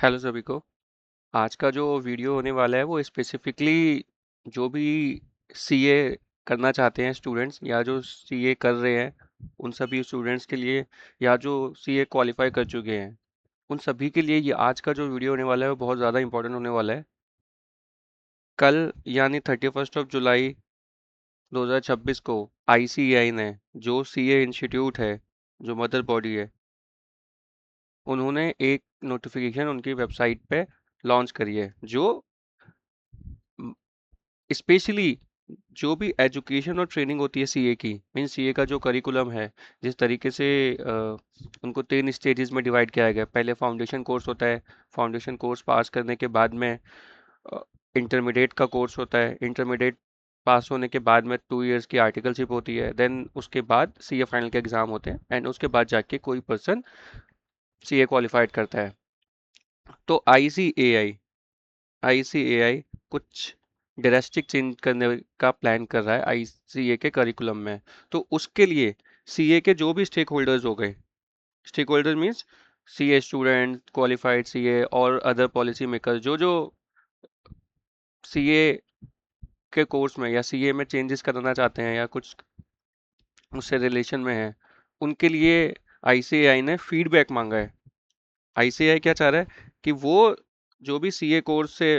Hello सभी को। आज का जो वीडियो होने वाला है वो स्पेसिफिकली जो भी सीए करना चाहते हैं स्टूडेंट्स या जो सीए कर रहे हैं उन सभी स्टूडेंट्स के लिए, या जो सीए क्वालिफाई कर चुके हैं उन सभी के लिए ये आज का जो वीडियो होने वाला है वो बहुत ज़्यादा इंपॉर्टेंट होने वाला है। कल यानी 31 जुलाई 2026 को आईसीएआई ने, जो सीए इंस्टीट्यूट है, जो मदर बॉडी है, उन्होंने एक नोटिफिकेशन उनकी वेबसाइट पे लॉन्च करी है, जो स्पेशली जो भी एजुकेशन और ट्रेनिंग होती है सीए की, मीन सीए का जो करिकुलम है, जिस तरीके से उनको 3 स्टेजेस में डिवाइड किया गया है। पहले फाउंडेशन कोर्स होता है, फाउंडेशन कोर्स पास करने के बाद में इंटरमीडिएट का कोर्स होता है, इंटरमीडिएट पास होने के बाद में 2 इयर्स की आर्टिकलशिप होती है, देन उसके बाद सीए फाइनल के एग्जाम होते हैं, एंड उसके बाद जाके कोई पर्सन सीए क्वालिफाइड करता है। तो आईसीएआई कुछ ड्रास्टिक चेंज करने का प्लान कर रहा है आईसीए के करिकुलम में। तो उसके लिए सीए के जो भी स्टेक होल्डर्स हो गए, stakeholder means CA student, qualified CA और अदर पॉलिसी मेकर, जो जो सीए के कोर्स में या सीए में चेंजेस करना चाहते हैं या कुछ उससे रिलेशन में है, उनके लिए आईसीएआई ने फीडबैक मांगा है। आईसीएआई क्या चाह रहा है कि वो जो भी सीए कोर्स से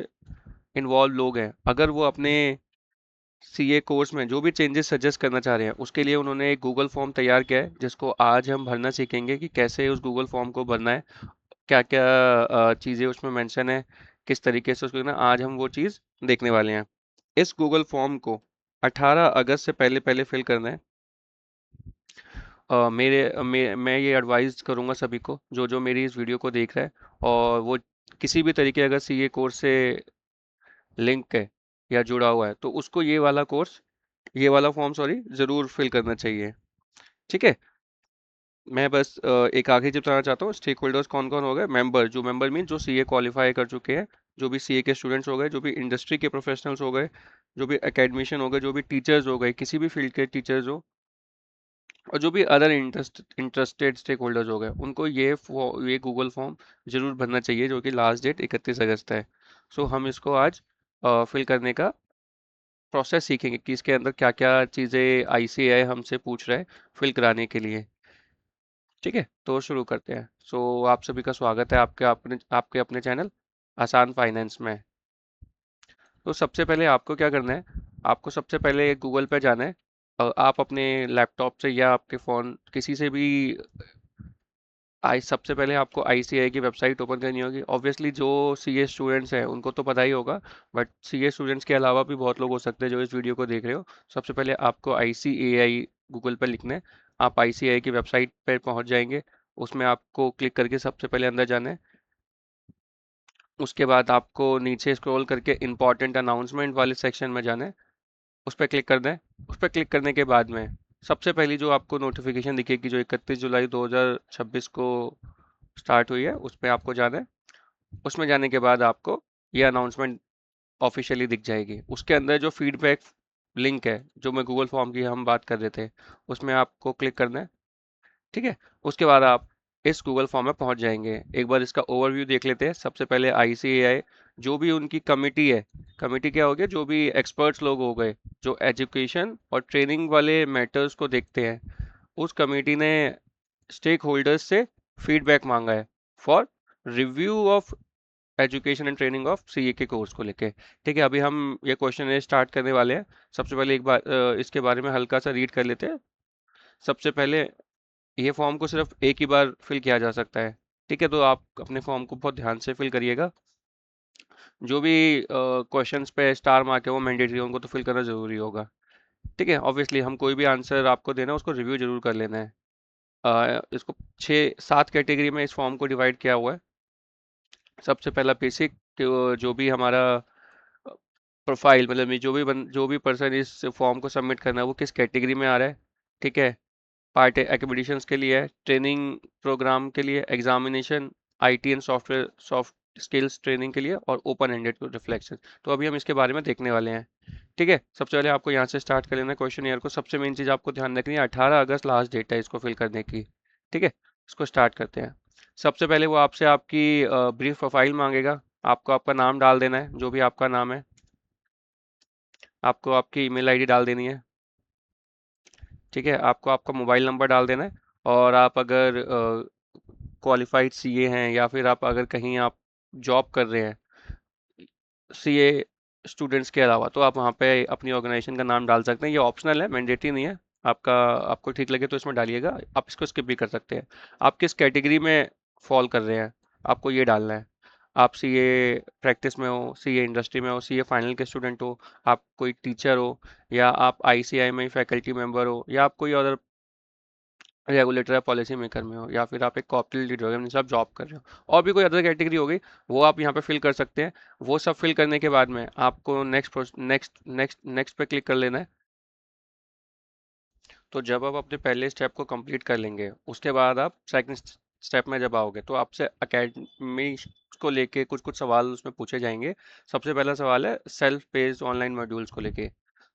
इन्वॉल्व लोग हैं, अगर वो अपने सीए कोर्स में जो भी चेंजेस सजेस्ट करना चाह रहे हैं, उसके लिए उन्होंने एक गूगल फॉर्म तैयार किया है, जिसको आज हम भरना सीखेंगे कि कैसे उस गूगल फॉर्म को भरना है, क्या क्या चीज़ें उसमें मेंशन है, किस तरीके से उसको करना है। आज हम वो चीज़ देखने वाले हैं। इस गूगल फॉर्म को 18 अगस्त से पहले पहले फिल करना है। मैं ये एडवाइस करूँगा सभी को, जो जो मेरी इस वीडियो को देख रहा है और वो किसी भी तरीके अगर सीए कोर्स से लिंक है या जुड़ा हुआ है, तो उसको ये वाला फॉर्म सॉरी ज़रूर फिल करना चाहिए। ठीक है। मैं बस एक आखिरी चीज़ बताना चाहता हूँ। स्टेक होल्डर्स कौन कौन हो गए, मेंबर, जो मेंबर मीन जो सीए क्वालिफाई कर चुके हैं, जो भी सीए के स्टूडेंट्स हो गए, जो भी इंडस्ट्री के प्रोफेशनल्स हो गए, जो भी एकेडमिशियन हो गए, जो भी टीचर्स हो गए, किसी भी फील्ड के टीचर्स हो, और जो भी अदर इंटरेस्टेड स्टेक होल्डर्स हो गए, उनको ये गूगल फॉर्म जरूर भरना चाहिए, जो कि लास्ट डेट 31 अगस्त है। सो हम इसको आज फिल करने का प्रोसेस सीखेंगे कि इसके अंदर क्या क्या चीज़ें आईसीएआई हमसे पूछ रहा है फिल कराने के लिए। ठीक है, तो शुरू करते हैं। आप सभी का स्वागत है आपके अपने चैनल आसान फाइनेंस में। तो सबसे पहले आपको क्या करना है, आपको सबसे पहले गूगल पे जाना है। आप अपने लैपटॉप से या आपके फ़ोन किसी से भी आई सबसे पहले आपको आईसीएआई की वेबसाइट ओपन करनी होगी। ऑब्वियसली जो सीए स्टूडेंट्स हैं उनको तो पता ही होगा, बट सीए स्टूडेंट्स के अलावा भी बहुत लोग हो सकते हैं जो इस वीडियो को देख रहे हो। सबसे पहले आपको आईसीएआई गूगल पर लिखना है। आप आईसीएआई की वेबसाइट पर पहुंच जाएंगे, उसमें आपको क्लिक करके सबसे पहले अंदर जाना है। उसके बाद आपको नीचे स्क्रॉल करके इंपॉर्टेंट अनाउंसमेंट वाले सेक्शन में जाना है, उस पर क्लिक करना है। उस पर क्लिक करने के बाद में सबसे पहली जो आपको नोटिफिकेशन दिखेगी, जो 31 जुलाई 2026 को स्टार्ट हुई है, उस पर आपको जाना है। उसमें जाने के बाद आपको ये अनाउंसमेंट ऑफिशियली दिख जाएगी। उसके अंदर जो फीडबैक लिंक है, जो मैं गूगल फॉर्म की हम बात कर रहे थे, उसमें आपको क्लिक करना है। ठीक है। उसके बाद आप इस गूगल फॉर्म में पहुंच जाएंगे। एक बार इसका ओवरव्यू देख लेते हैं। सबसे पहले आईसीएआई जो भी उनकी कमिटी है, कमिटी क्या हो गया, जो भी एक्सपर्ट्स लोग हो गए जो एजुकेशन और ट्रेनिंग वाले मैटर्स को देखते हैं, उस कमेटी ने स्टेक होल्डर्स से फीडबैक मांगा है for review of education and training of CA के कोर्स को लेके। ठीक है, अभी हम ये क्वेश्चन स्टार्ट करने वाले हैं। सबसे पहले एक बार इसके बारे में हल्का सा रीड कर लेते हैं। सबसे पहले ये फॉर्म को सिर्फ एक ही बार फिल किया जा सकता है। ठीक है, तो आप अपने फॉर्म को बहुत ध्यान से फिल करिएगा। जो भी क्वेश्चंस पे स्टार मार्क है वो मैंडेटरी, उनको तो फिल करना जरूरी होगा। ठीक है, ऑब्वियसली हम कोई भी आंसर आपको देना है उसको रिव्यू जरूर कर लेना है। इसको 6-7 कैटेगरी में इस फॉर्म को डिवाइड किया हुआ है। सबसे पहला बेसिक, जो भी हमारा प्रोफाइल, मतलब ये जो भी पर्सन इस फॉर्म को सबमिट करना है वो किस कैटेगरी में आ रहा है। ठीक है। पार्ट एक्विजिशंस के लिए है, ट्रेनिंग प्रोग्राम के लिए, examination, IT and soft skills training के लिए, और ओपन एंडेड रिफ्लेक्शन। तो अभी हम इसके बारे में देखने वाले हैं। ठीक है, सबसे पहले आपको यहाँ से स्टार्ट कर लेना है क्वेश्चन ईयर को। सबसे मेन चीज़ आपको ध्यान रखनी है, 18 अगस्त लास्ट डेट है इसको फिल करने की। ठीक है, इसको स्टार्ट करते हैं। सबसे पहले वो आपसे आपकी ब्रीफ प्रोफाइल मांगेगा। आपको आपका नाम डाल देना है, जो भी आपका नाम है। आपको आपकी ईमेल आईडी डाल देनी है। ठीक है, आपको आपका मोबाइल नंबर डाल देना है। और आप अगर क्वालिफाइड सीए हैं, या फिर आप अगर कहीं आप जॉब कर रहे हैं सीए स्टूडेंट्स के अलावा, तो आप वहाँ पे अपनी ऑर्गेनाइजेशन का नाम डाल सकते हैं। ये ऑप्शनल है, मैंडेटरी नहीं है। आपका आपको ठीक लगे तो इसमें डालिएगा, आप इसको स्किप भी कर सकते हैं। आप किस कैटेगरी में फॉल कर रहे हैं, आपको ये डालना है। आप सीए प्रैक्टिस में हो, सीए इंडस्ट्री में हो, सीए फाइनल के स्टूडेंट हो, आप कोई टीचर हो, या आप आईसीआई में फैकल्टी मेंबर हो, या आप कोई अदर रेगुलेटर या पॉलिसी मेकर में हो, या फिर आप एक कॉर्पोरेट लीडर हो, मीन्स आप जॉब कर रहे हो। और भी कोई अदर कैटेगरी हो गई, वो आप यहाँ पे फिल कर सकते हैं। वो सब फिल करने के बाद में आपको नेक्स्ट नेक्स्ट नेक्स्ट नेक्स्ट पे क्लिक कर लेना है। तो जब आप अपने पहले स्टेप को कंप्लीट कर लेंगे, उसके बाद आप सेकंड स्टेप में जब आओगे, तो आपसे एकेडमी को लेके कुछ कुछ सवाल उसमें पूछे जाएंगे। सबसे पहला सवाल है सेल्फ पेस्ड ऑनलाइन मॉड्यूल्स को लेके।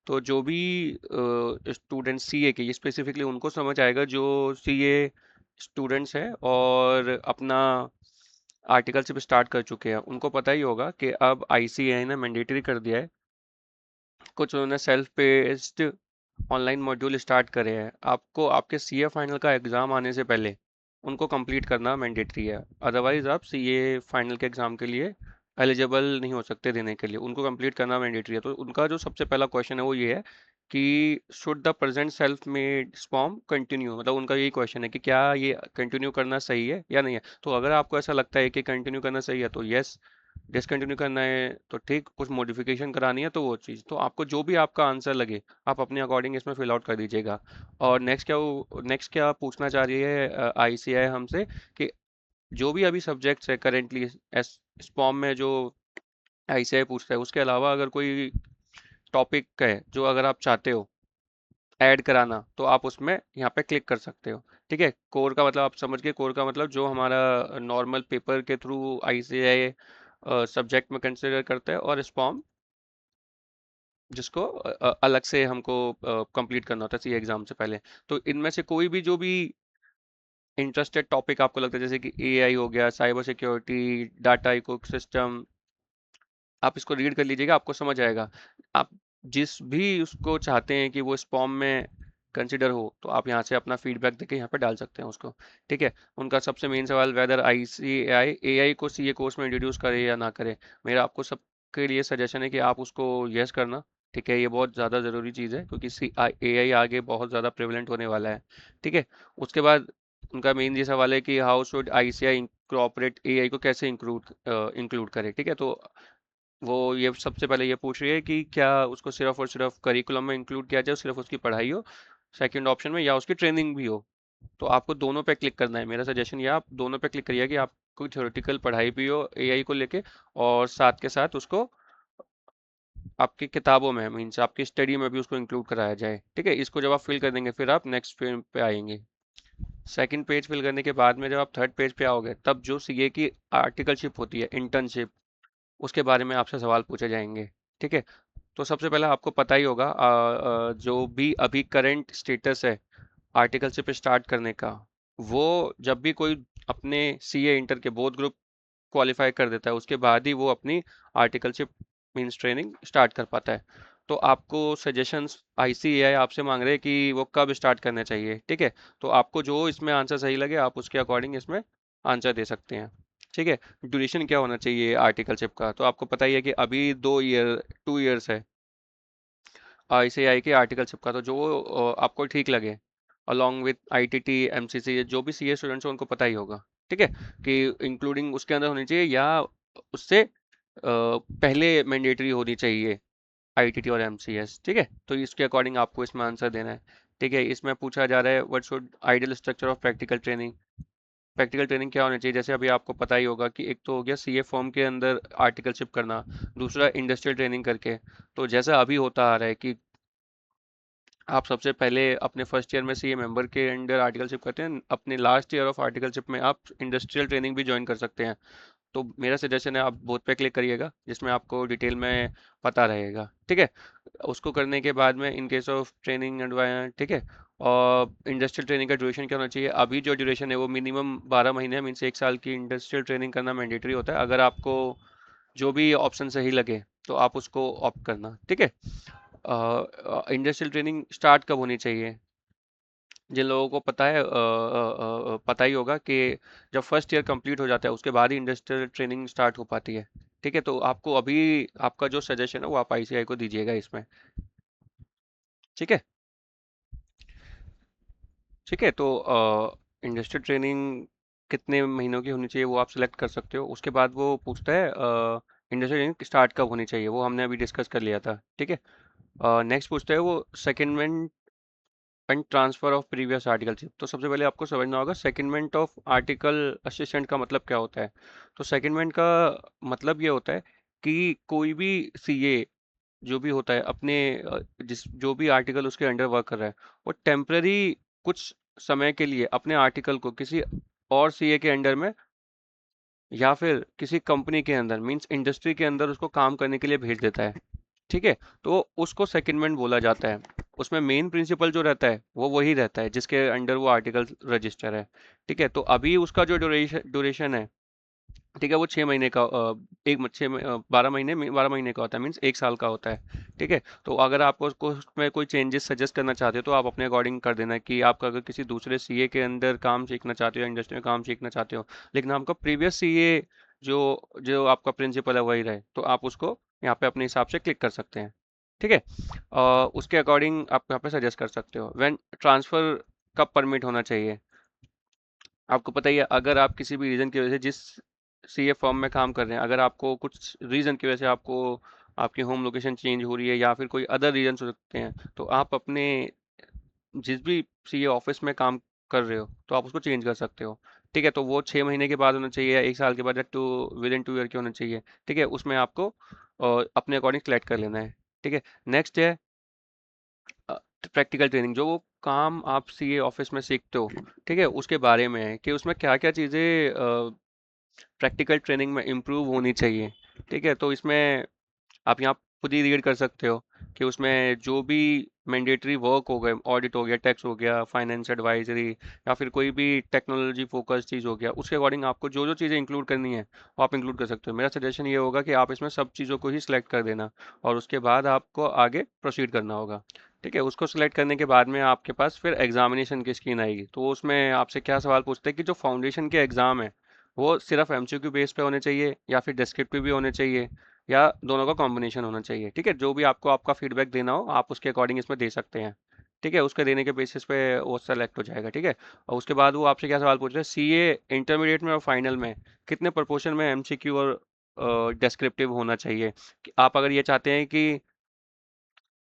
तो जो भी स्टूडेंट सीए के, ये स्पेसिफिकली उनको समझ आएगा जो सीए स्टूडेंट्स हैं और अपना आर्टिकलशिप स्टार्ट कर चुके हैं। उनको पता ही होगा कि अब आईसीएआई ने मैंडेटरी कर दिया है, कुछ उन्होंने self paced online module start करे हैं। आपको आपके सीए फाइनल का एग्ज़ाम आने से पहले उनको कंप्लीट करना मैंडेटरी है। अदरवाइज आप सीए फाइनल के एग्ज़ाम के लिए एलिजिबल नहीं हो सकते देने के लिए। उनको कंप्लीट करना मैंडेटरी है। तो उनका जो सबसे पहला क्वेश्चन है वो ये है कि should the present self made स्पॉम कंटिन्यू, मतलब उनका यही क्वेश्चन है कि क्या ये कंटिन्यू करना सही है या नहीं है। तो अगर आपको ऐसा लगता है कि कंटिन्यू करना सही है तो यस, डिसकंटिन्यू करना है तो ठीक, कुछ मॉडिफिकेशन करानी है तो वो चीज़। तो आपको जो भी आपका आंसर लगे, आप अपने अकॉर्डिंग इसमें फिल आउट कर दीजिएगा। और नेक्स्ट क्या पूछना चाह रही है आईसीआई हमसे, कि जो भी अभी सब्जेक्ट्स है करेंटली एस स्पॉम में जो आईसीआई पूछता है, उसके अलावा अगर कोई टॉपिक है जो अगर आप चाहते हो ऐड कराना, तो आप उसमें यहाँ पे क्लिक कर सकते हो। ठीक है, कोर का मतलब आप समझ गए। कोर का मतलब जो हमारा नॉर्मल पेपर के थ्रू आईसीआई सब्जेक्ट में कंसिडर करता है, और स्पॉम जिसको अलग से हमको कंप्लीट करना होता है सी एग्जाम से पहले। तो इनमें से कोई भी जो भी इंटरेस्टेड टॉपिक आपको लगता है, जैसे कि एआई हो गया, साइबर सिक्योरिटी, डाटा इकोसिस्टम, आप इसको रीड कर लीजिएगा, आपको समझ आएगा। आप जिस भी उसको चाहते हैं कि वो स्पॉम में कंसिडर हो, तो आप यहाँ से अपना फीडबैक देके यहाँ पे डाल सकते हैं उसको। ठीक है, उनका सबसे मेन सवाल वेदर आईसीएआई एआई को सीए कोर्स में इंट्रोड्यूस करे या ना करे। मेरा आपको सबके लिए सजेशन है कि आप उसको यस करना। ठीक है, ये बहुत ज़्यादा ज़रूरी चीज़ है, क्योंकि सी एआई आगे बहुत ज़्यादा प्रेवलेंट होने वाला है। ठीक है, उसके बाद उनका मेन ये सवाल है कि how should ICI incorporate AI को कैसे इंक्लूड इंक्लूड करे। ठीक है, तो वो ये सबसे पहले ये पूछ रही है कि क्या उसको सिर्फ और सिर्फ करिकुलम में इंक्लूड किया जाए, सिर्फ उसकी पढ़ाई हो सेकंड ऑप्शन में, या उसकी ट्रेनिंग भी हो। तो आपको दोनों पे क्लिक करना है। मेरा सजेशन ये, आप दोनों पे क्लिक करिए कि आपको थ्योरेटिकल पढ़ाई भी हो एआई को लेके, और साथ के साथ उसको आपकी किताबों में, मीन्स आपकी स्टडी में भी उसको इंक्लूड कराया जाए। ठीक है, इसको जब आप फिल कर देंगे, फिर आप नेक्स्ट पेज पे आएंगे। सेकंड पेज फिल करने के बाद में जब आप थर्ड पेज पे आओगे, तब जो सीए की आर्टिकलशिप होती है, इंटर्नशिप, उसके बारे में आपसे सवाल पूछे जाएंगे। ठीक है, तो सबसे पहले आपको पता ही होगा जो भी अभी करंट स्टेटस है आर्टिकलशिप स्टार्ट करने का, वो जब भी कोई अपने सीए इंटर के बोथ ग्रुप क्वालिफाई कर देता है, उसके बाद ही वो अपनी आर्टिकलशिप मींस ट्रेनिंग स्टार्ट कर पाता है। तो आपको सजेशंस आईसीएआई आपसे मांग रहे हैं कि वो कब स्टार्ट करना चाहिए। ठीक है, तो आपको जो इसमें आंसर सही लगे, आप उसके अकॉर्डिंग इसमें आंसर दे सकते हैं। ठीक है, ड्यूरेशन क्या होना चाहिए आर्टिकलशिप का, तो आपको पता ही है कि अभी 2 ईयर्स है आईसीएआई के आर्टिकलशिप का। तो जो आपको ठीक लगे, अलॉन्ग विथ आईटीटी एमसीसी, जो भी सीए स्टूडेंट्स हैं उनको पता ही होगा। ठीक है, कि इंक्लूडिंग उसके अंदर होनी चाहिए, या उससे पहले मैंडेटरी होनी चाहिए आईटीटी और एमसीएस। ठीक है, तो इसके अकॉर्डिंग आपको इसमें आंसर देना है। ठीक है, इसमें पूछा जा रहा है what should ideal structure of practical training. Practical training क्या होनी चाहिए, जैसे अभी आपको पता ही होगा कि एक तो हो गया सीए फॉर्म के अंदर आर्टिकलशिप करना, दूसरा इंडस्ट्रियल ट्रेनिंग करके। तो जैसा अभी होता आ रहा है कि आप सबसे पहले अपने फर्स्ट ईयर में सीए मेंबर के अंडर आर्टिकलशिप करते हैं, अपने लास्ट ईयर ऑफ आर्टिकलशिप में आप इंडस्ट्रियल ट्रेनिंग भी ज्वाइन कर सकते हैं। तो मेरा सजेशन है आप बोथ पे क्लिक करिएगा, जिसमें आपको डिटेल में पता रहेगा। ठीक है, उसको करने के बाद में in case of training advice, ठीक है, और इंडस्ट्रियल ट्रेनिंग का ड्यूरेशन क्या होना चाहिए? अभी जो ड्यूरेशन है वो मिनिमम 12 महीने है, मीन्स 1 साल की इंडस्ट्रियल ट्रेनिंग करना मैंडेटरी होता है। अगर आपको जो भी ऑप्शन सही लगे तो आप उसको ऑप्ट करना, ठीक है। इंडस्ट्रियल ट्रेनिंग स्टार्ट कब होनी चाहिए? जिन लोगों को पता है पता ही होगा कि जब फर्स्ट ईयर कंप्लीट हो जाता है उसके बाद ही इंडस्ट्रियल ट्रेनिंग स्टार्ट हो पाती है, ठीक है। तो आपको अभी आपका जो सजेशन है वो आप आईसीआई को दीजिएगा इसमें, ठीक है। ठीक है, तो इंडस्ट्रियल ट्रेनिंग कितने महीनों की होनी चाहिए वो आप सिलेक्ट कर सकते हो। उसके बाद वो पूछता है इंडस्ट्रियल ट्रेनिंग स्टार्ट कब होनी चाहिए, वो हमने अभी डिस्कस कर लिया था, ठीक है। नेक्स्ट पूछता है वो secondment and transfer of previous articleship. तो सबसे पहले आपको समझना होगा सेकेंडमेंट ऑफ आर्टिकल असिस्टेंट का मतलब क्या होता है। तो सेकेंडमेंट का मतलब ये होता है कि कोई भी सीए जो भी होता है अपने जिस जो भी आर्टिकल उसके अंडर वर्क कर रहा है, वो टेम्पररी कुछ समय के लिए अपने आर्टिकल को किसी और सीए के अंडर में या फिर किसी कंपनी के अंदर मींस इंडस्ट्री के अंदर उसको काम करने के लिए भेज देता है, ठीक है। तो उसको सेकंडमेंट बोला जाता है। उसमें मेन प्रिंसिपल जो रहता है वो वही रहता है जिसके अंडर वो आर्टिकल रजिस्टर है, ठीक है। तो अभी उसका जो ड्यूरेशन है, ठीक है, वो 6 महीने का 12 महीने का होता है, मीन्स 1 साल का होता है, ठीक है। तो अगर आपको उसमें कोई चेंजेस सजेस्ट करना चाहते हो तो आप अपने अकॉर्डिंग कर देना कि आप अगर किसी दूसरे सीए के अंदर काम सीखना चाहते हो या इंडस्ट्री में काम सीखना चाहते हो, लेकिन आपका प्रीवियस सीए जो जो आपका प्रिंसिपल है वही रहे, तो आप उसको यहाँ पे अपने हिसाब से क्लिक कर सकते हैं, ठीक है। उसके अकॉर्डिंग आप यहाँ पे सजेस्ट कर सकते हो। व्हेन ट्रांसफ़र कब परमिट होना चाहिए? आपको पता ही है, अगर आप किसी भी रीज़न की वजह से जिस सीए फर्म में काम कर रहे हैं, अगर आपको कुछ रीज़न की वजह से आपको आपकी होम लोकेशन चेंज हो रही है या फिर कोई अदर रीज़न्स हो सकते हैं, तो आप अपने जिस भी सीए ऑफिस में काम कर रहे हो तो आप उसको चेंज कर सकते हो, ठीक है। तो वो 6 महीने के बाद होना चाहिए या 1 साल के बाद या विद इन 2 ईयर के होना चाहिए, ठीक है। उसमें आपको अपने अकॉर्डिंग सेलेक्ट कर लेना है, ठीक है। नेक्स्ट है प्रैक्टिकल ट्रेनिंग, जो वो काम आप सीए ऑफिस में सीखते हो, ठीक है, उसके बारे में है कि उसमें क्या क्या चीज़ें प्रैक्टिकल ट्रेनिंग में इम्प्रूव होनी चाहिए, ठीक है। तो इसमें आप यहाँ खुद ही रीड कर सकते हो कि उसमें जो भी मैंडेटरी वर्क हो गए, ऑडिट हो गया, टैक्स हो गया, फाइनेंस एडवाइजरी या फिर कोई भी टेक्नोलॉजी फोकस चीज़ हो गया, उसके अकॉर्डिंग आपको जो जो चीज़ें इंक्लूड करनी है वो आप इंक्लूड कर सकते हो। मेरा सजेशन ये होगा कि आप इसमें सब चीज़ों को ही सिलेक्ट कर देना और उसके बाद आपको आगे प्रोसीड करना होगा, ठीक है। उसको सिलेक्ट करने के बाद में आपके पास फिर एग्जामिनेशन की स्क्रीन आएगी, तो वो उसमें आपसे क्या सवाल पूछते हैं कि जो फाउंडेशन के एग्ज़ाम है वो सिर्फ एमसीक्यू बेस पे होने चाहिए या फिर डिस्क्रिप्टिव भी होने चाहिए या दोनों का कॉम्बिनेशन होना चाहिए, ठीक है। जो भी आपको आपका फीडबैक देना हो आप उसके अकॉर्डिंग इसमें दे सकते हैं, ठीक है। उसके देने के बेसिस पे वो सेलेक्ट हो जाएगा, ठीक है। और उसके बाद वो आपसे क्या सवाल पूछ रहे हैं, सीए इंटरमीडिएट में और फाइनल में कितने प्रोपोर्शन में एमसीक्यू और डिस्क्रिप्टिव होना चाहिए। कि आप अगर ये चाहते हैं कि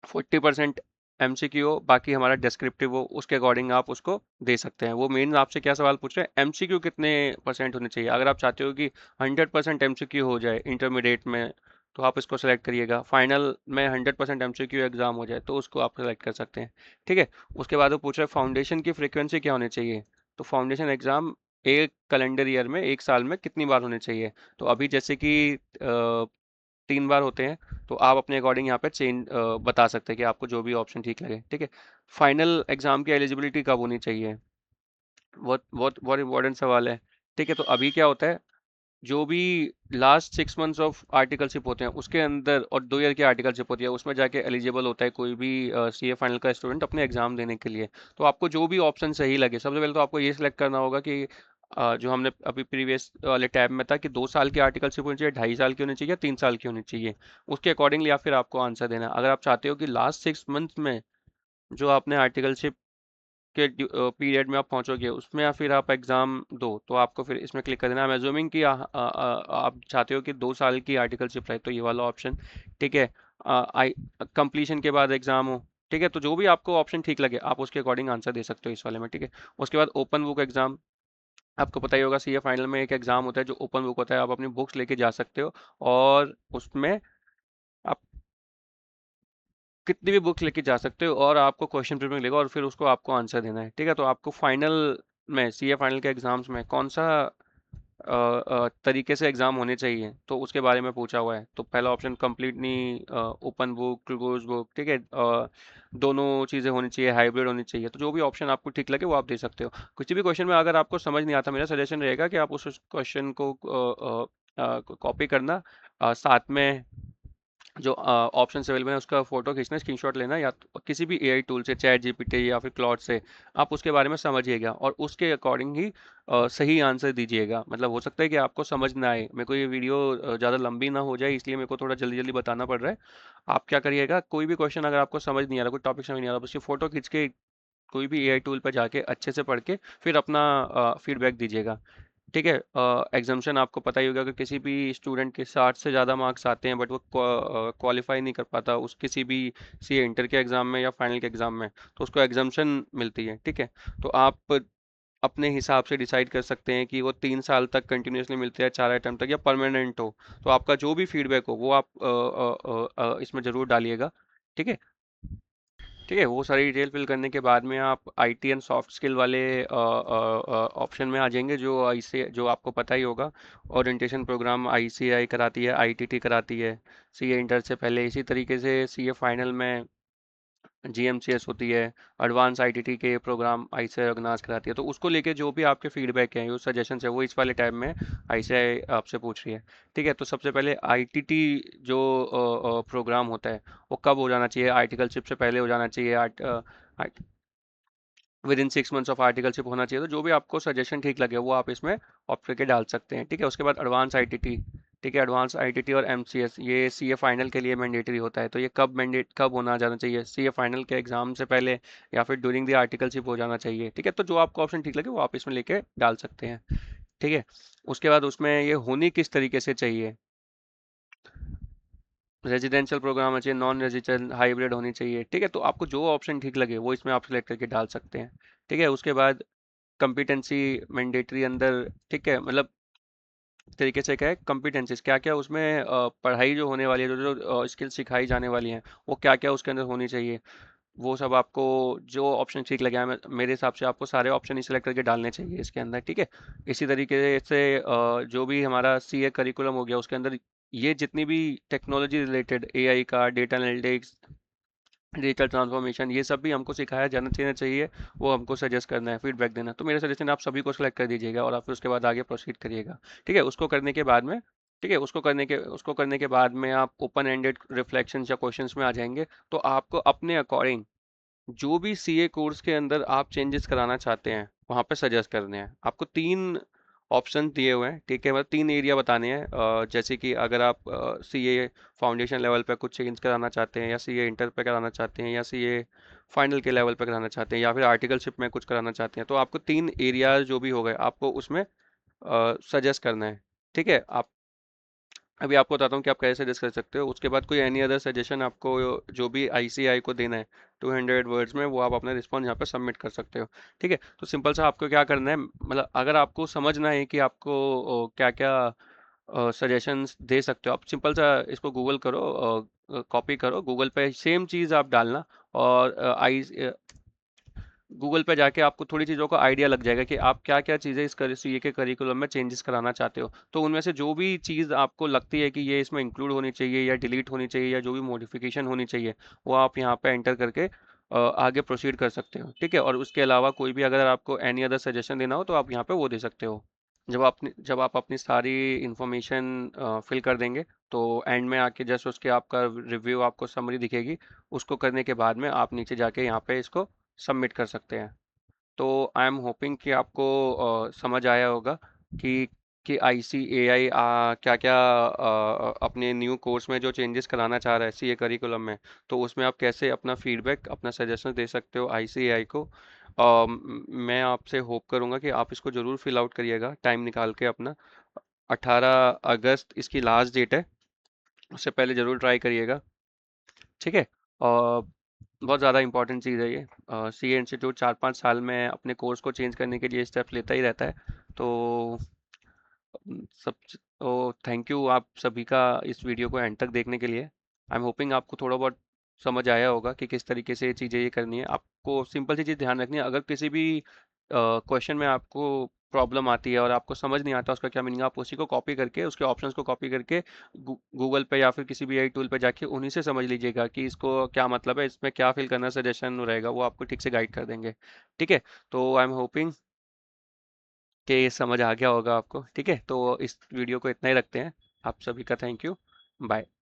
40% एमसीक्यू हो बाकी हमारा डिस्क्रिप्टिव हो, उसके अकॉर्डिंग आप उसको दे सकते हैं। वो मेन आपसे क्या सवाल पूछ रहे हैं, एमसीक्यू कितने परसेंट होने चाहिए। अगर आप चाहते हो कि 100% एमसीक्यू हो जाए इंटरमीडिएट में तो आप इसको सेलेक्ट करिएगा, फाइनल में 100% एमसीक्यू एग्जाम हो जाए तो उसको आप सेलेक्ट कर सकते हैं, ठीक है। उसके बाद वो पूछ रहे हैं फाउंडेशन की फ्रीक्वेंसी क्या होनी चाहिए। तो फाउंडेशन एग्जाम एक कैलेंडर ईयर में, एक साल में कितनी बार होने चाहिए। तो अभी जैसे कि 3 बार होते हैं, तो आप अपने अकॉर्डिंग यहाँ पे चेंज बता सकते हैं कि आपको जो भी ऑप्शन ठीक लगे, ठीक है। फाइनल एग्जाम की एलिजिबिलिटी कब होनी चाहिए, बहुत बहुत बहुत इंपॉर्टेंट सवाल है, ठीक है। तो अभी क्या होता है, जो भी लास्ट 6 मंथ्स ऑफ आर्टिकलशिप होते हैं उसके अंदर और 2 ईयर की आर्टिकलशिप होती है उसमें जाके एलिजिबल होता है कोई भी सीए फाइनल का स्टूडेंट अपने एग्जाम देने के लिए। तो आपको जो भी ऑप्शन सही लगे, सबसे पहले तो आपको ये सिलेक्ट करना होगा कि जो हमने अभी प्रीवियस वाले टैब में था कि 2 साल की आर्टिकलशिप होनी चाहिए, 2.5 साल की होनी चाहिए या 3 साल की होनी चाहिए, उसके अकॉर्डिंगली या फिर आपको आंसर देना है। अगर आप चाहते हो कि लास्ट 6 मंथ में जो आपने आर्टिकलशिप के पीरियड में आप पहुंचोगे उसमें या फिर आप एग्ज़ाम दो तो आपको फिर इसमें क्लिक कर देना। आई एम एज्यूमिंग कि आप चाहते हो कि 2 साल की आर्टिकलशिप रहे तो ये वाला ऑप्शन, ठीक है। आई कंप्लीशन के बाद एग्ज़ाम हो, ठीक है। तो जो भी आपको ऑप्शन ठीक लगे आप उसके अकॉर्डिंग आंसर दे सकते हो इस वाले में, ठीक है। उसके बाद ओपन बुक एग्ज़ाम, आपको पता ही होगा सीए फाइनल में एक एग्ज़ाम होता है जो ओपन बुक होता है, आप अपनी बुक्स लेके जा सकते हो और उसमें आप कितनी भी बुक्स लेके जा सकते हो और आपको क्वेश्चन पेपर मिलेगा और फिर उसको आपको आंसर देना है, ठीक है। तो आपको फाइनल में सीए फाइनल के एग्जाम्स में कौन सा तरीके से एग्ज़ाम होने चाहिए, तो उसके बारे में पूछा हुआ है। तो पहला option completely open book, close book, ठीक है। दोनों चीज़ें होनी चाहिए, हाइब्रिड होनी चाहिए। तो जो भी ऑप्शन आपको ठीक लगे वो आप दे सकते हो। किसी भी क्वेश्चन में अगर आपको समझ नहीं आता, मेरा सजेशन रहेगा कि आप उस क्वेश्चन को कॉपी करना, साथ में जो ऑप्शंस अवेलेबल है उसका फोटो खींचना, स्क्रीनशॉट लेना, या तो किसी भी एआई टूल से, चैट जीपीटी या फिर क्लॉड से आप उसके बारे में समझिएगा और उसके अकॉर्डिंग ही सही आंसर दीजिएगा। मतलब हो सकता है कि आपको समझ ना आए, मेरे को ये वीडियो ज़्यादा लंबी ना हो जाए, इसलिए मेरे को थोड़ा जल्दी जल्दी बताना पड़ रहा है। आप क्या करिएगा, कोई भी क्वेश्चन अगर आपको समझ नहीं आ रहा, कोई टॉपिक समझ नहीं आ रहा, उसकी फोटो खींच के कोई भी एआई टूल पर जाके अच्छे से पढ़ के फिर अपना फीडबैक दीजिएगा। ठीक है। एग्जाम्शन आपको पता ही होगा कि किसी भी स्टूडेंट के 60 से ज़्यादा मार्क्स आते हैं, बट वो क्वालिफाई नहीं कर पाता उस किसी भी सी इंटर के एग्ज़ाम में या फाइनल के एग्ज़ाम में, तो उसको एग्जाम्शन मिलती है। ठीक है। तो आप अपने हिसाब से डिसाइड कर सकते हैं कि वो 3 साल तक कंटिन्यूसली मिलते हैं, 4 अटेम्प्ट तक, या परमानेंट हो। तो आपका जो भी फीडबैक हो वो आप इसमें ज़रूर डालिएगा। ठीक है। ठीक है। वो सारी डिटेल फिल करने के बाद में आप आईटी एंड सॉफ्ट स्किल वाले ऑप्शन में आ जाएंगे, जो जो आपको पता ही होगा। ओरिएंटेशन प्रोग्राम आईसीएआई कराती है, आईटीटी कराती है सीए इंटर से पहले। इसी तरीके से सीए फाइनल में जीएमसीएस होती है, एडवांस आईटीटी के प्रोग्राम आईसीएआई ऑर्गेनाइज कराती है। तो उसको लेके जो भी आपके फीडबैक हैं, जो सजेशंस है, वो इस वाले टाइम में आईसीएआई आपसे पूछ रही है। ठीक है। तो सबसे पहले आईटीटी जो प्रोग्राम होता है वो कब हो जाना चाहिए, आर्टिकलशिप से पहले हो जाना चाहिए, with in 6 months of articleship होना चाहिए। तो जो भी आपको सजेशन ठीक लगे वो आप इसमें ऑप्ट करके डाल सकते हैं। ठीक है। उसके बाद एडवांस आईटीटी। ठीक है। एडवांस आईटीटी और एमसीएस ये सीए फाइनल के लिए मैंडेटरी होता है। तो ये कब होना जाना चाहिए, सीए फाइनल के एग्जाम से पहले या फिर ड्यूरिंग द आर्टिकलशिप हो जाना चाहिए। ठीक है। तो जो आपको ऑप्शन ठीक लगे वो आप इसमें लेके डाल सकते हैं। ठीक है। उसके बाद उसमें ये होनी किस तरीके से चाहिए, रेजिडेंशियल प्रोग्राम होना चाहिए, नॉन रेजिडेंशियल, हाइब्रिड होनी चाहिए। ठीक है। तो आपको जो ऑप्शन ठीक लगे वो इसमें आप सिलेक्ट करके डाल सकते हैं। ठीक है। उसके बाद कंपिटेंसी मैंडेटरी अंदर, ठीक है, मतलब तरीके से क्या है, कॉम्पिटेंसीज क्या क्या उसमें पढ़ाई जो होने वाली है, जो जो स्किल सिखाई जाने वाली हैं, वो क्या क्या उसके अंदर होनी चाहिए, वो सब आपको जो ऑप्शन ठीक लगे, मेरे हिसाब से आपको सारे ऑप्शन ही सिलेक्ट करके डालने चाहिए इसके अंदर। ठीक है। इसी तरीके से जो भी हमारा सीए करिकुलम हो गया उसके अंदर ये जितनी भी टेक्नोलॉजी रिलेटेड, एआई का, डेटा एनालिटिक्स, डिजिटल ट्रांसफॉर्मेशन, ये सब भी हमको सिखाया जाना चाहिए। वो हमको सजेस्ट करना है, फीडबैक देना। तो मेरा सजेशन आप सभी को सेलेक्ट कर दीजिएगा और आप फिर उसके बाद आगे प्रोसीड करिएगा। ठीक है। उसको करने के बाद में, ठीक है, उसको करने के बाद में आप ओपन एंडेड रिफ्लेक्शंस या क्वेश्चंस में आ जाएंगे। तो आपको अपने अकॉर्डिंग जो भी सीए कोर्स के अंदर आप चेंजेस कराना चाहते हैं वहाँ पे सजेस्ट करने हैं। आपको 3 ऑप्शन दिए हुए हैं। ठीक है। मतलब 3 एरिया बताने हैं। जैसे कि अगर आप सीए फाउंडेशन लेवल पे कुछ चेंज कराना चाहते हैं, या सीए इंटर पे कराना चाहते हैं, या सीए फाइनल के लेवल पे कराना चाहते हैं, या फिर आर्टिकलशिप में कुछ कराना चाहते हैं, तो आपको 3 एरियाज जो भी हो गए आपको उसमें सजेस्ट करना है। ठीक है। आप अभी आपको बताता हूँ कि आप कैसे सजेस्ट कर सकते हो। उसके बाद कोई एनी अदर सजेशन आपको जो भी आईसीआई को देना है 200 वर्ड्स में, वो आप अपना रिस्पॉन्स यहाँ पे सबमिट कर सकते हो। ठीक है। तो सिंपल सा आपको क्या करना है, मतलब अगर आपको समझना है कि आपको क्या क्या सजेशंस दे सकते हो, आप सिंपल सा इसको गूगल करो, कॉपी करो गूगल पे, सेम चीज़ आप डालना। और गूगल पे जाके आपको थोड़ी चीज़ों का आइडिया लग जाएगा कि आप क्या क्या चीज़ें इस सीए के करिकुलम में चेंजेस कराना चाहते हो। तो उनमें से जो भी चीज़ आपको लगती है कि ये इसमें इंक्लूड होनी चाहिए या डिलीट होनी चाहिए या जो भी मॉडिफिकेशन होनी चाहिए, वो आप यहाँ पे एंटर करके आगे प्रोसीड कर सकते हो। ठीक है। और उसके अलावा कोई भी अगर आपको एनी अदर सजेशन देना हो तो आप यहाँ पे वो दे सकते हो। जब आप अपनी सारी इंफॉर्मेशन फिल कर देंगे, तो एंड में आके जस्ट उसके आपका रिव्यू, आपको समरी दिखेगी। उसको करने के बाद में आप नीचे जाके यहाँ पे इसको सबमिट कर सकते हैं। तो आई एम होपिंग कि आपको समझ आया होगा कि आईसीएआई क्या क्या अपने न्यू कोर्स में जो चेंजेस कराना चाह रहा है सीए करिकुलम में, तो उसमें आप कैसे अपना फीडबैक, अपना सजेशन दे सकते हो आईसीएआई को। मैं आपसे होप करूंगा कि आप इसको ज़रूर फिल आउट करिएगा टाइम निकाल के अपना। 18 अगस्त इसकी लास्ट डेट है, उससे पहले ज़रूर ट्राई करिएगा। ठीक है। और बहुत ज़्यादा इंपॉर्टेंट चीज़ है ये। सी ए इंस्टीट्यूट 4-5 साल में अपने कोर्स को चेंज करने के लिए स्टेप्स लेता ही रहता है। तो सब तो थैंक यू आप सभी का इस वीडियो को एंड तक देखने के लिए। आई एम होपिंग आपको थोड़ा बहुत समझ आया होगा कि किस तरीके से ये चीज़ें ये करनी है। आपको सिंपल सी चीज़ ध्यान रखनी है, अगर किसी भी क्वेश्चन में आपको प्रॉब्लम आती है और आपको समझ नहीं आता उसका क्या मीनिंग, आप उसी को कॉपी करके, उसके ऑप्शंस को कॉपी करके गूगल पे या फिर किसी भी एआई टूल पे जाके उन्हीं से समझ लीजिएगा कि इसको क्या मतलब है, इसमें क्या फिल करना, सजेशन रहेगा, वो आपको ठीक से गाइड कर देंगे। ठीक है, तो आई एम होपिंग कि ये समझ आ गया होगा आपको। ठीक है, तो इस वीडियो को इतना ही रखते हैं। आप सभी का थैंक यू। बाय।